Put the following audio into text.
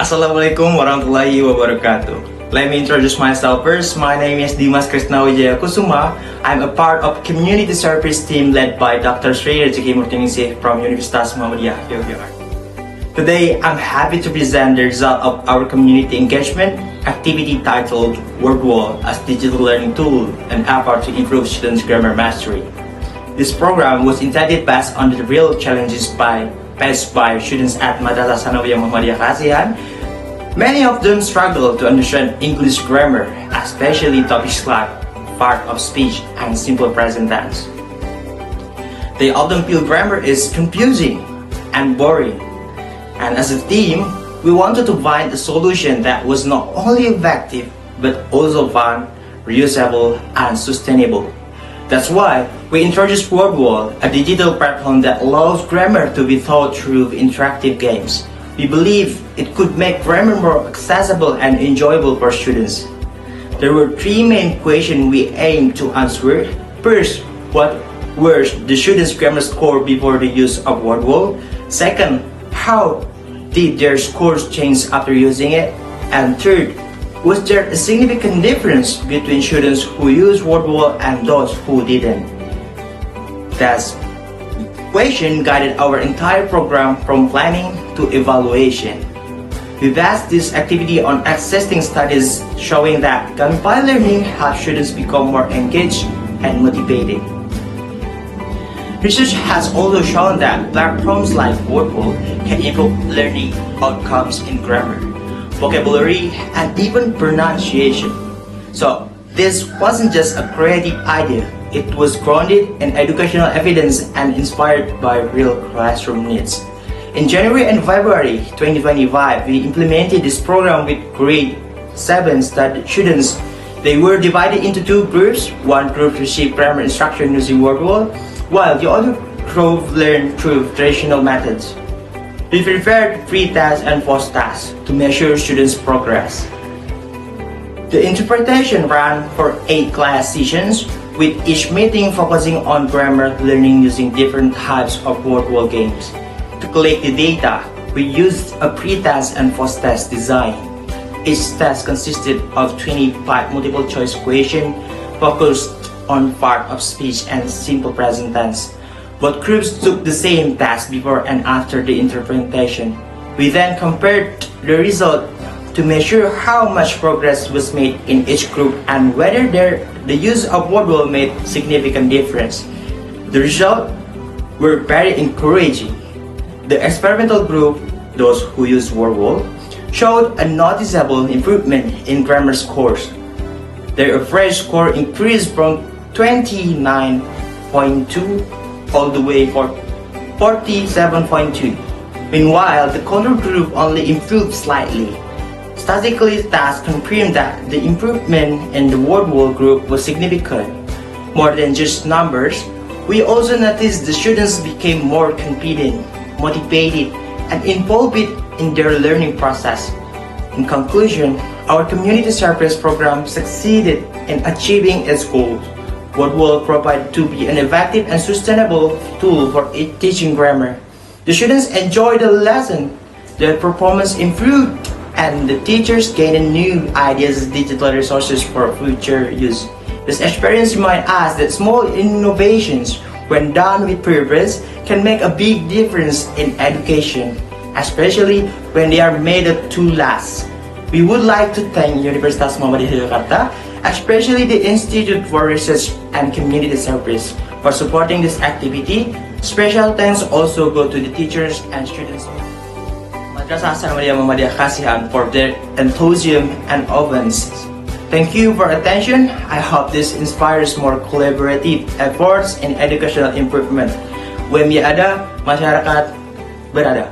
Assalamualaikum warahmatullahi wabarakatuh. Let me introduce myself first. My name is Dimas Krisnawijaya Kusuma. I'm a part of community service team led by Dr. Rejeki Murtiningsih from Universitas Muhammadiyah Yogyakarta. Today, I'm happy to present the result of our community engagement activity titled WordWall as digital learning tool and effort to improve students' grammar mastery. This program was intended based on the real challenges faced by students at Universitas Muhammadiyah Yogyakarta. Many of them struggle to understand English grammar, especially topics like part of speech and simple present tense. They often feel grammar is confusing and boring. And as a team, we wanted to find a solution that was not only effective, but also fun, reusable, and sustainable. That's why we introduced WordWall, a digital platform that allows grammar to be taught through interactive games. We believe it could make grammar more accessible and enjoyable for students. There were three main questions we aimed to answer. First, what were the students' grammar score before the use of WordWall? Second, how did their scores change after using it? And third, was there a significant difference between students who used WordWall and those who didn't? That question guided our entire program from planning to evaluation. We based this activity on existing studies showing that gamified learning helps students become more engaged and motivated. Research has also shown that platforms like WordWall can improve learning outcomes in grammar, vocabulary, and even pronunciation. So this wasn't just a creative idea, it was grounded in educational evidence and inspired by real classroom needs. In January and February 2025, we implemented this program with grade 7 students. They were divided into two groups. One group received grammar instruction using WordWall, while the other group learned through traditional methods. We prepared pre-tests and post-tests to measure students' progress. The interpretation ran for 8 class sessions, with each meeting focusing on grammar learning using different types of WordWall games. To collect the data, we used a pre-test and post-test design. Each test consisted of 25 multiple-choice questions focused on part of speech and simple present tense. Both groups took the same test before and after the interpretation. We then compared the result to measure how much progress was made in each group and whether the use of WordWall made significant difference. The results were very encouraging. The experimental group, those who used WordWall, showed a noticeable improvement in grammar scores. Their average score increased from 29.2 all the way for 47.2. Meanwhile, the control group only improved slightly. Statistically, tests confirmed that the improvement in the WordWall group was significant. More than just numbers, we also noticed the students became more confident, motivated, and involved in their learning process. In conclusion, our community service program succeeded in achieving its goals. WordWall proved to be an effective and sustainable tool for teaching grammar. The students enjoyed the lesson, their performance improved, and the teachers gained new ideas and digital resources for future use. This experience reminds us that small innovations, when done with purpose, can make a big difference in education, especially when they are made to last. We would like to thank Universitas Muhammadiyah Yogyakarta, especially the Institute for Research and Community Service, for supporting this activity. Special thanks also go to the teachers and students of Universitas Muhammadiyah Yogyakarta for their enthusiasm and openness. Thank you for attention. I hope this inspires more collaborative efforts in educational improvement. UMY ada, masyarakat berada.